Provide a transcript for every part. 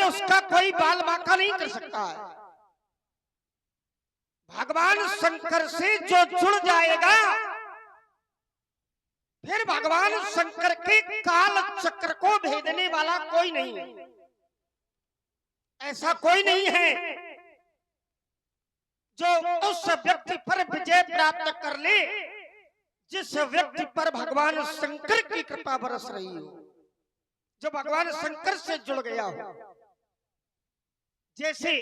उसका कोई बाल बांका नहीं कर सकता है। भगवान शंकर से जो जुड़ जाएगा, फिर भगवान शंकर के काल चक्र को भेदने वाला कोई नहीं है। ऐसा कोई नहीं है जो उस व्यक्ति पर विजय प्राप्त कर ले जिस व्यक्ति पर भगवान शंकर की कृपा बरस रही हो, जो भगवान शंकर से जुड़ गया हो। जैसे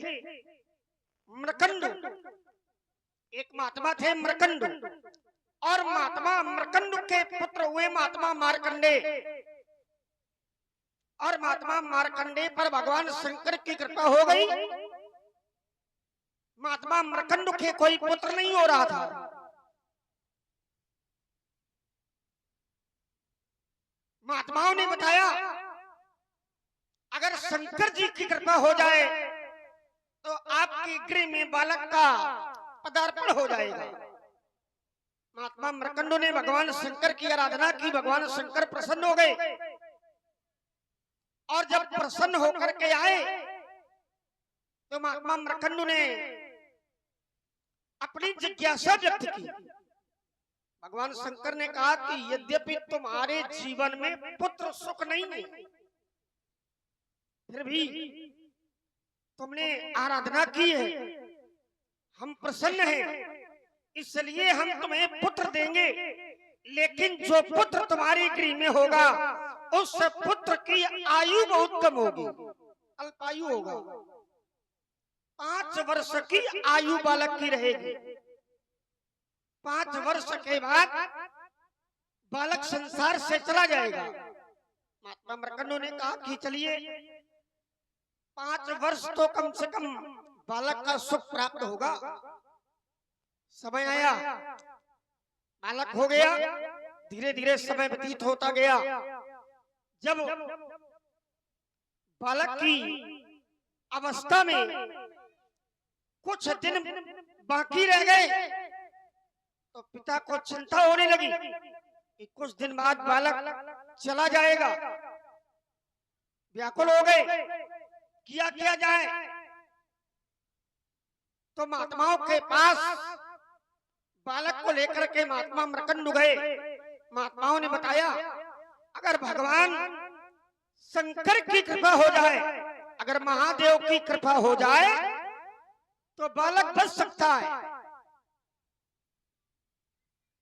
मृकंड, एक महात्मा थे मृकंड, और महात्मा मृकंड के पुत्र हुए महात्मा मार्कंडे, और महात्मा मार्कंडे पर भगवान शंकर की कृपा हो गई। महात्मा मृकंड के कोई पुत्र नहीं हो रहा था। महात्माओं ने बताया अगर शंकर जी की कृपा हो जाए तो आपके गृह में बालक का पदार्पण हो जाएगा। महात्मा मृकंड ने भगवान शंकर की आराधना की, भगवान शंकर प्रसन्न हो गए, और जब प्रसन्न होकर के आए तो महात्मा मृकंड ने अपनी जिज्ञासा व्यक्त की। भगवान शंकर ने कहा कि यद्यपि तुम्हारे जीवन में पुत्र सुख नहीं है, फिर भी तुमने आराधना की है, हम प्रसन्न हैं, इसलिए हम तुम्हें पुत्र देंगे। लेकिन जो पुत्र तुम्हारे गृह में होगा उस पुत्र की आयु बहुत कम होगी, अल्पायु होगा। 5 वर्ष की आयु बालक की रहेगी। 5 वर्ष के बाद बालक संसार से चला जाएगा। महात्मा मृकंड ने कहा कि चलिए 5 वर्ष तो कम से कम बालक का सुख प्राप्त होगा। समय आया, बालक हो गया, धीरे धीरे समय व्यतीत होता गया। जब बालक की अवस्था में कुछ दिन बाकी रह गए तो पिता को चिंता होने लगी कि कुछ दिन बाद बालक चला जाएगा। व्याकुल हो गए, क्या किया जाए। तो महात्माओं के पास बालक को लेकर के महात्मा मृकंड गए। महात्माओं ने बताया अगर भगवान शंकर की कृपा हो जाए, अगर महादेव की कृपा हो जाए तो बालक बच सकता है,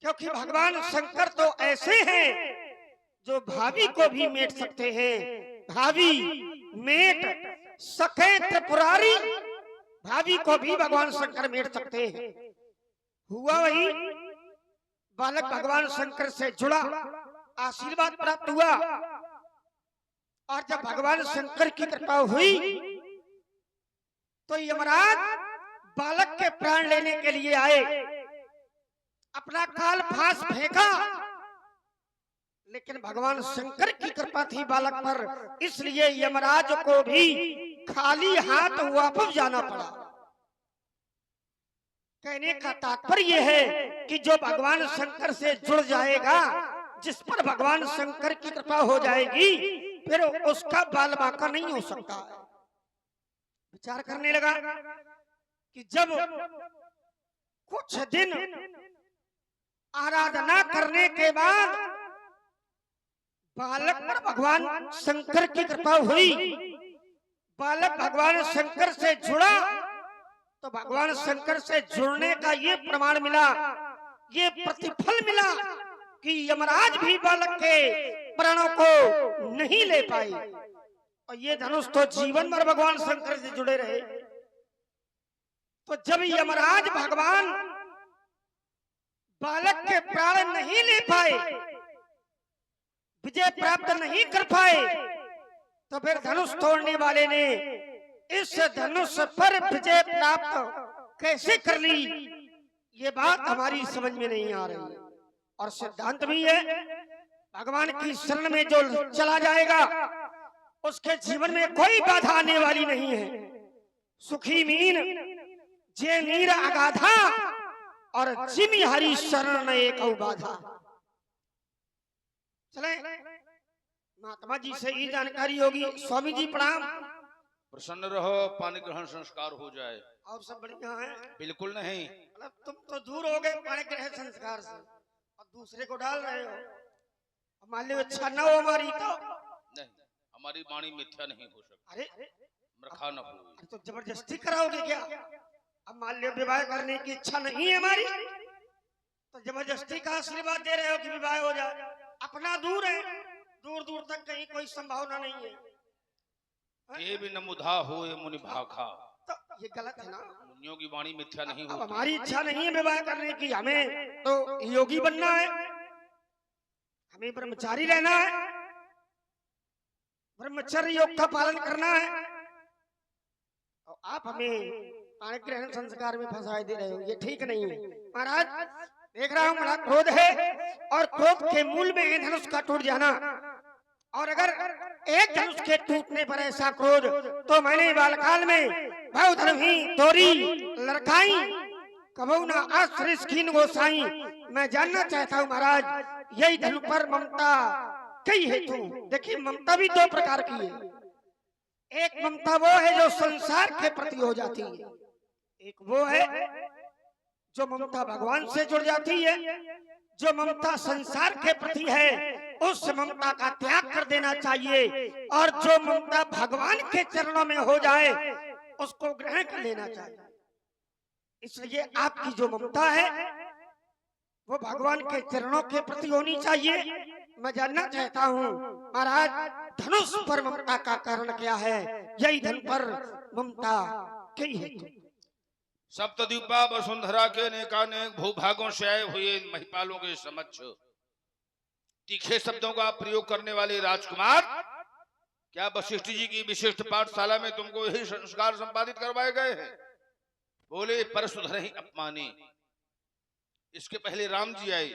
क्योंकि भगवान शंकर तो ऐसे हैं जो भावी को भी मेट सकते हैं। भावी मेट सके त्रिपुरारी, भावी को भी भगवान शंकर मेट सकते हैं। हुआ वही, बालक भगवान शंकर से जुड़ा, आशीर्वाद प्राप्त हुआ, और जब भगवान शंकर की कृपा हुई तो यमराज बालक के प्राण लेने के लिए आए। अपना काल फांस फेंका, लेकिन भगवान शंकर की कृपा थी बालक पर, इसलिए यमराज को भी खाली हाथ वापस जाना पड़ा। कहने का तात्पर्य है कि जो भगवान शंकर से जुड़ जाएगा, जिस पर भगवान शंकर की कृपा हो जाएगी, फिर उसका बाल बांका नहीं हो सकता। विचार करने लगा कि जब कुछ दिन आराधना करने के बाद बालक पर भगवान शंकर की कृपा हुई, बालक भगवान शंकर से जुड़ा, तो भगवान शंकर से जुड़ने का ये प्रमाण मिला, ये प्रतिफल मिला कि यमराज भी बालक के प्राणों को नहीं ले पाए, और ये धनुष तो जीवन भर भगवान शंकर से जुड़े रहे। तो जब यमराज भगवान बालक के प्राण नहीं ले पाए, विजय प्राप्त नहीं कर पाए, तो फिर धनुष तोड़ने वाले ने इस धनुष पर विजय प्राप्त कैसे कर ली, ये बात हमारी समझ में नहीं आ रही। और सिद्धांत भी है, भगवान की शरण में जो चला जाएगा उसके जीवन में कोई बाधा आने वाली नहीं है। सुखी मीन जे नीर अगाधा, और जिमि हरि शरण एक बाधा। चले महात्मा जी से ये जानकारी होगी। स्वामी जी प्रणाम। प्रसन्न रहो, पानी ग्रहण संस्कार हो जाए। और सब बढ़िया है? बिल्कुल नहीं। मतलब तुम तो दूर हो गए पानी ग्रहण संस्कार से और दूसरे को डाल रहे हो। मान लो इच्छा न हो हमारी तो नहीं, हमारी वाणी मिथ्या नहीं हो सकती। अरे मृखा न हो। अरे तो जबरदस्ती कराओगे क्या? अब मान लो विवाह करने की इच्छा नहीं है हमारी तो जबरदस्ती का आशीर्वाद दे रहे हो कि विवाह हो जाए। अपना दूर है, दूर दूर तक कहीं कोई संभावना नहीं है। के भी न मुधा होए मुनि भाखा। तो ये गलत है ना? मुनियों की वाणी मिथ्या नहीं अब होती। हमारी इच्छा नहीं है विवाह करने की, हमें तो योगी बनना है, हमें ब्रह्मचारी रहना है, ब्रह्मचर्य योग का पालन करना है और आप हमें पाणी ग्रहण संस्कार में फंसाए दे रहे हो। ये ठीक नहीं है महाराज। देख रहा हूँ बड़ा क्रोध है और क्रोध के मूल में है धनुष का टूट जाना। और अगर एक धनुष के टूटने पर ऐसा क्रोध तो मैंने बालकाल में भाव धर्म ही तोरी लड़काई कबू ना आश्रित खीन गोसाई। मैं जानना चाहता हूँ महाराज, यही धनु पर ममता कई है तू। देखिए ममता भी दो प्रकार की है। एक ममता वो है जो संसार के प्रति हो जाती है, एक वो है जो ममता भगवान से जुड़ जाती है। जो ममता संसार के प्रति है उस ममता का त्याग कर देना चाहिए और जो ममता भगवान के चरणों में हो जाए उसको ग्रहण कर लेना चाहिए। इसलिए आपकी जो ममता है वो भगवान के चरणों के प्रति होनी चाहिए। मैं जानना चाहता हूँ महाराज, धनुष पर ममता का कारण क्या है? यही धन पर ममता कई है। सप्तद्वीपा वसुंधरा के अनेकानेक भूभागों से आए हुए महिपालों के समक्ष तीखे शब्दों का प्रयोग करने वाले राजकुमार, क्या वशिष्ठ जी की विशिष्ट पाठशाला में तुमको यही संस्कार संपादित करवाए गए हैं? बोले परशुधर ही अपमानी। इसके पहले राम जी आए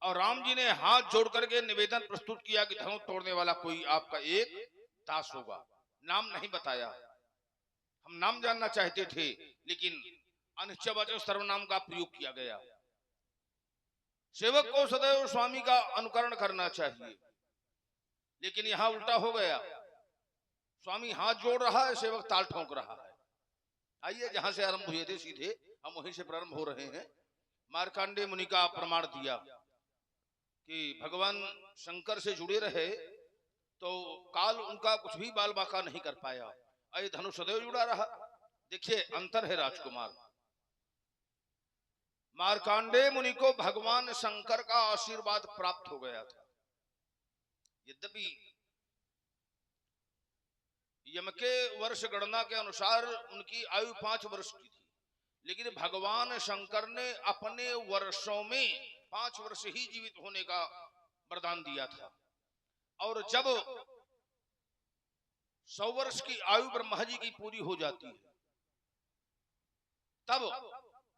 और राम जी ने हाथ जोड़ करके निवेदन प्रस्तुत किया कि धनुष तोड़ने वाला कोई आपका एक दास होगा। नाम नहीं बताया, हम नाम जानना चाहते थे लेकिन अनिश्चयवाचक सर्वनाम का प्रयोग किया गया। सेवक को सदैव स्वामी का अनुकरण करना चाहिए, लेकिन यहां उल्टा हो गया। स्वामी हाथ जोड़ रहा है, सेवक ताल ठोंक रहा है। आइए जहां से आरंभ हुए थे सीधे हम वहीं से प्रारंभ हो रहे हैं। मार्कंडेय मुनि का प्रमाण दिया कि भगवान शंकर से जुड़े रहे तो काल उनका कुछ भी बाल बाका नहीं कर पाया। अय धनुष सदैव जुड़ा रहा। देखिए अंतर है राजकुमार। मार्कंडेय मुनि को भगवान शंकर का आशीर्वाद प्राप्त हो गया था। यद्यपि यम के वर्ष गणना के अनुसार उनकी आयु 5 वर्ष की थी, लेकिन भगवान शंकर ने अपने वर्षों में 5 वर्ष ही जीवित होने का वरदान दिया था। और जब 100 वर्ष की आयु ब्रह्मा जी की पूरी हो जाती है तब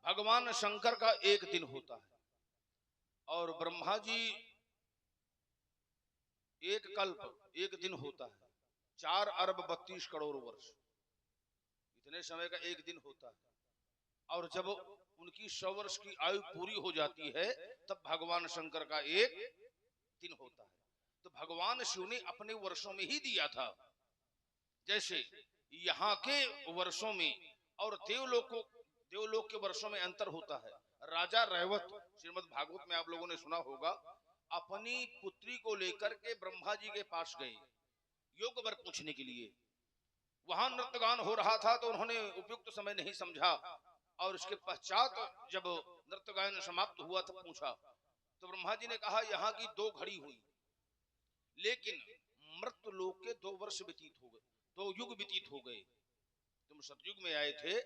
भगवान शंकर का एक दिन होता है और ब्रह्मा जी एक कल्प एक दिन होता है। 4 अरब 32 करोड़ वर्ष, इतने समय का एक दिन होता है। और जब उनकी 100 वर्ष की आयु पूरी हो जाती है तब भगवान शंकर का एक दिन होता है। तो भगवान शिव ने अपने वर्षों में ही दिया था। जैसे यहाँ के वर्षों में और देवलोक के वर्षों में अंतर होता है। राजा रैवत, श्रीमद् भागवत में आप लोगों ने सुना होगा, अपनी पुत्री को लेकर के ब्रह्मा जी के पास गए योग वर पूछने के लिए। वहां नृत्यगान हो रहा था तो उन्होंने उपयुक्त समय नहीं समझा और इसके पश्चात जब नृत्यगान समाप्त हुआ तब पूछा तो ब्रह्मा जी ने कहा यहाँ की 2 घड़ी हुई, लेकिन मृत लोक के 2 वर्ष व्यतीत हो गए, 2 युग व्यतीत हो गए। तुम सतयुग में आए थे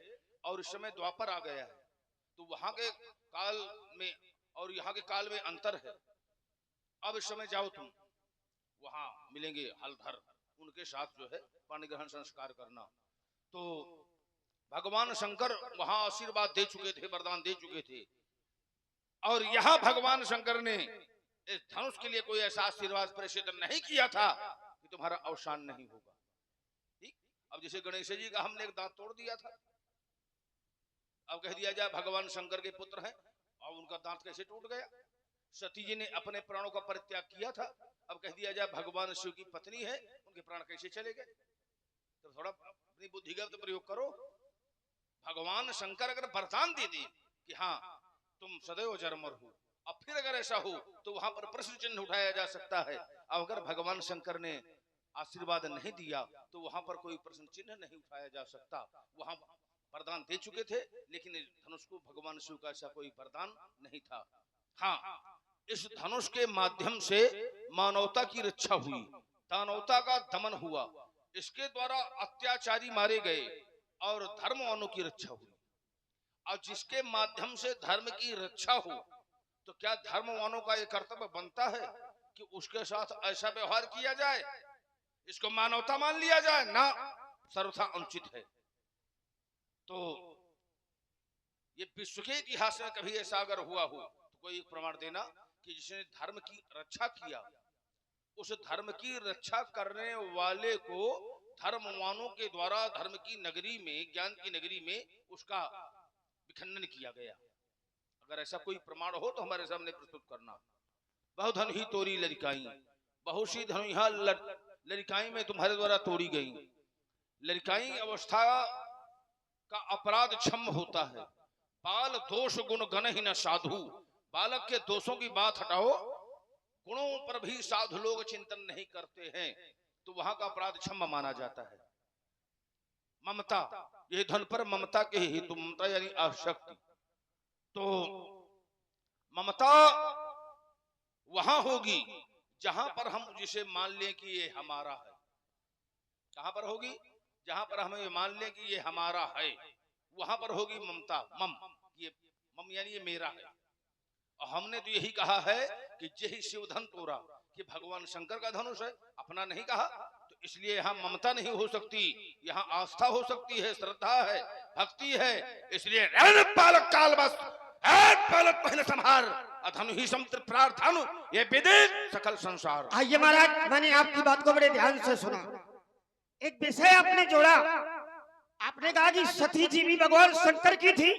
और इस समय द्वापर आ गया है, तो वहां के काल में और यहाँ के काल में अंतर है। अब इस समय जाओ तुम, वहां मिलेंगे हलधर, उनके साथ जो है पानी ग्रहण संस्कार करना। तो भगवान शंकर वहां आशीर्वाद दे चुके थे, वरदान दे चुके थे और यहाँ भगवान शंकर ने इस धनुष के लिए कोई ऐसा आशीर्वाद प्रेषित नहीं किया था कि तुम्हारा अवसान नहीं होगा। ठीक, अब जैसे गणेश जी का हमने एक दांत तोड़ दिया था, अब कह दिया जाए भगवान शंकर के पुत्र हैं और उनका दांत कैसे टूट गया। सती जी ने अपने प्राणों का परित्याग किया था, अब कह दिया जाए भगवान शिव की पत्नी है, उनके प्राण कैसे चले गए। तो थोड़ा अपनी बुद्धि का तो प्रयोग करो। भगवान शंकर अगर वरदान दे दे कि हाँ तुम सदैव जरमर हो, अब फिर अगर ऐसा हो तो वहां पर प्रश्न चिन्ह उठाया जा सकता है। अब अगर भगवान शंकर ने आशीर्वाद नहीं दिया तो वहां पर कोई प्रश्न चिन्ह नहीं उठाया जा सकता। वहां वरदान दे चुके थे, लेकिन इस धनुष को भगवान शिव का ऐसा कोई वरदान नहीं था। हाँ, इस धनुष के माध्यम से मानवता की रक्षा हुई, दानवता का दमन हुआ, इसके द्वारा अत्याचारी मारे गए और धर्मवानों की रक्षा हुई। और जिसके माध्यम से धर्म की रक्षा हो तो क्या धर्मवानों का यह कर्तव्य बनता है कि उसके साथ ऐसा व्यवहार किया जाए, इसको मानवता मान लिया जाए? ना, सर्वथा अनुचित है। तो ये विश्व के इतिहास में कभी ऐसा अगर हुआ हो तो कोई एक प्रमाण देना कि जिसने धर्म की रक्षा किया, उस धर्म की रक्षा करने वाले को धर्मवानों के द्वारा धर्म की नगरी में, ज्ञान की नगरी में उसका विखंडन किया गया। अगर ऐसा कोई प्रमाण हो तो हमारे सामने प्रस्तुत करना। बहुधन ही तोरी लड़काई, बहुत सी धनुहा लड़काई में तुम्हारे द्वारा तोड़ी गई। लड़काई अवस्था का अपराध क्षम होता है, बाल दोष गुण गण ही न साधु। बालक के दोषों की बात हटाओ, गुणों पर भी साधु लोग चिंतन नहीं करते हैं, तो वहां का अपराध क्षम माना जाता है। ममता, ये धन पर ममता के हेतु, ममता यानी आसक्ति, तो ममता वहां होगी जहां पर हम जिसे मान लें कि ये हमारा है। कहां पर होगी? जहां पर हम ये मान लें कि ये हमारा है, वहां पर होगी ममता। मम, ये मम यानी ये मेरा है। और हमने तो यही कहा है कि यही शिवधन तोरा, कि भगवान शंकर का धनुष है, अपना नहीं कहा। तो इसलिए यहाँ ममता नहीं हो सकती, यहाँ आस्था हो सकती है, श्रद्धा है, भक्ति है। इसलिए पालक काल बस पालक पहले संहार अधनु ही समुद्र प्रार्थनु, ये विदित सकल संसार। आइए महाराज, मैंने आपकी बात को बड़े ध्यान से सुना। एक विषय आपने जोड़ा, आपने कहा कि सती जी भी भगवान शंकर की थी,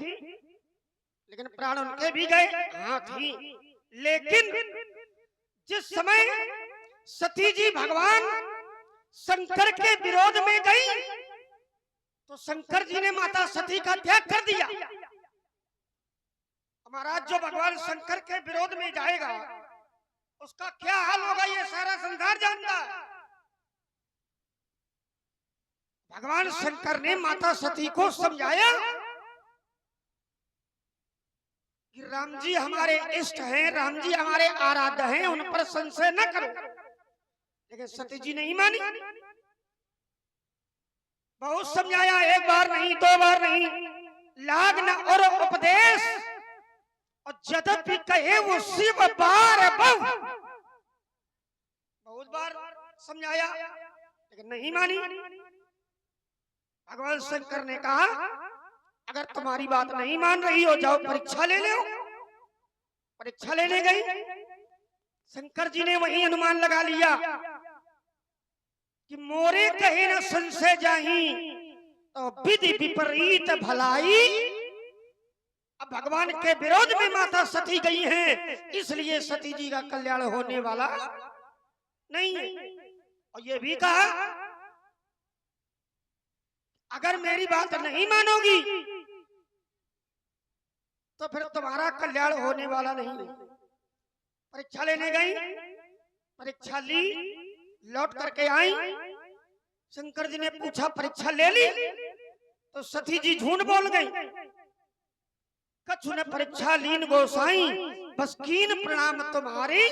लेकिन प्राण उनके भी गए। हाँ थी, लेकिन जिस समय सती जी भगवान शंकर के विरोध में गई तो शंकर जी ने माता सती का त्याग कर दिया। महाराज, जो भगवान शंकर के विरोध में जाएगा उसका क्या हाल होगा ये सारा संसार जानता है। भगवान शंकर ने माता सती को समझाया कि राम जी हमारे इष्ट हैं, राम जी हमारे आराध्य हैं, उन पर संशय न करो। लेकिन सती जी नहीं मानी। बहुत समझाया, एक बार नहीं, दो बार नहीं, लाग न और उपदेश, और यद्यपि कहे वो शिव बार बहुत बार समझाया, लेकिन नहीं मानी। भगवान शंकर ने कहा अगर तुम्हारी बात नहीं मान रही हो, जाओ परीक्षा ले लो। परीक्षा लेने गई, शंकर जी ने वही अनुमान लगा लिया कि मोरे कहे न संशय जाही, तो विधि विपरीत भलाई। अब भगवान के विरोध में माता सती गई हैं, इसलिए सती जी का कल्याण होने वाला नहीं है। और ये भी कहा अगर मेरी बात नहीं मानोगी तो फिर तुम्हारा कल्याण होने वाला नहीं है। परीक्षा लेने गई, परीक्षा ली, लौट करके आई। शंकर जी ने पूछा परीक्षा ले ली? तो सती जी झूठ बोल गई। कछु ने परीक्षा लीन गोसाई, बस कीन प्रणाम तुम्हारी।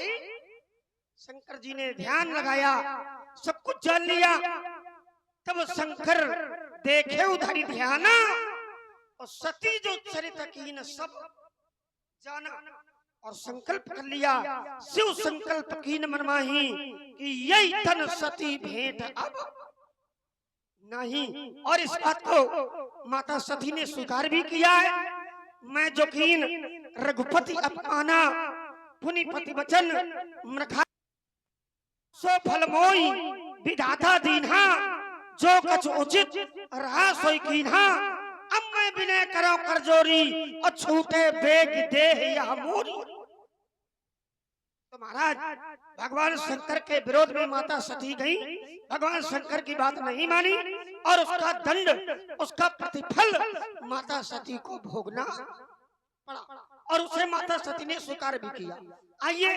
शंकर जी ने ध्यान लगाया, सब कुछ जान लिया। तब शंकर देखे उधरी ध्याना, और सती जो चरित कीन सब जाना, और संकल्प कर लिया। शिव संकल्प कीन मनमाही कि यही धन सती भेंट अब नहीं। और इस बात को माता सती ने स्वीकार भी किया है। मैं जो कीन रघुपति अपमाना, पुनिपति वचन मृखा, सो फल मोई विधाता दीन्हा, जो कछ उचित रहा सोई कीन्हा। अब मैं विनय करो कर जोरी, और छूटे बेग देह यह मोरी। तो महाराज भगवान शंकर के विरोध में माता सती गई, भगवान शंकर की बात नहीं मानी और उसका दंड, उसका प्रतिफल माता सती को भोगना पड़ा और उसे माता सती ने स्वीकार भी किया। आइए,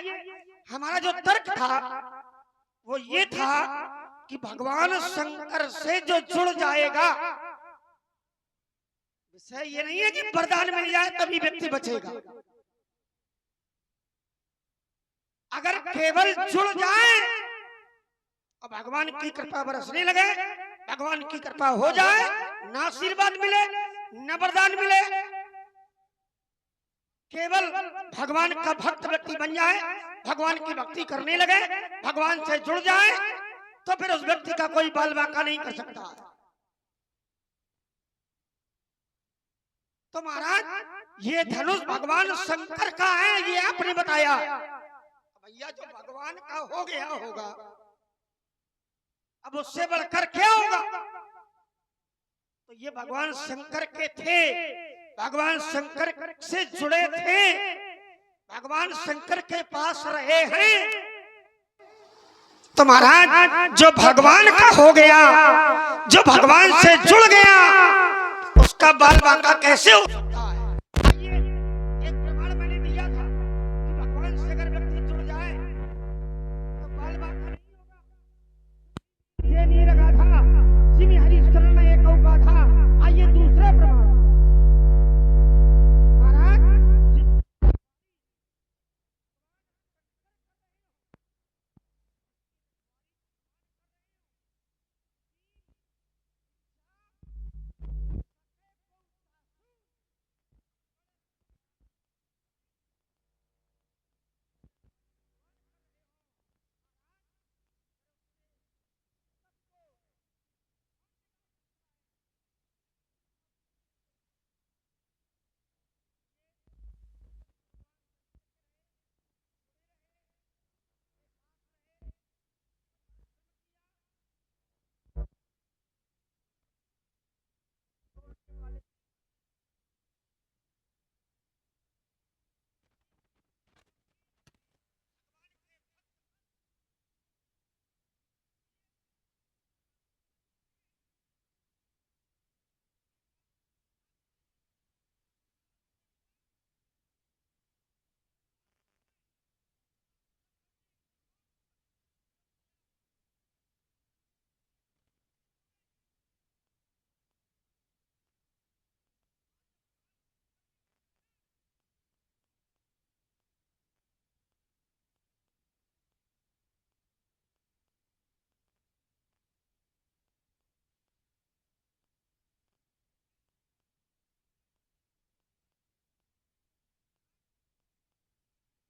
हमारा जो तर्क था वो ये था कि भगवान शंकर से जो जुड़ जाएगा, विषय ये नहीं है कि वरदान मिल जाए तभी व्यक्ति बचेगा। अगर केवल जुड़ जाए और भगवान की कृपा बरसने लगे, भगवान की कृपा हो जाए, न आशीर्वाद मिले न वरदान मिले, केवल भगवान का भक्त व्यक्ति बन जाए, भगवान की भक्ति करने लगे, भगवान से जुड़ जाए, तो फिर उस व्यक्ति का कोई बाल बाका नहीं कर सकता। तो महाराज ये धनुष भगवान शंकर का है, ये आपने बताया। भैया जो भगवान का हो गया होगा, अब उससे बढ़कर क्या होगा? तो ये भगवान शंकर के थे, भगवान शंकर से जुड़े थे, भगवान शंकर के पास रहे हैं। तो महाराज जो भगवान का हो गया, जो भगवान से जुड़ गया, उसका बाल बाका कैसे हो?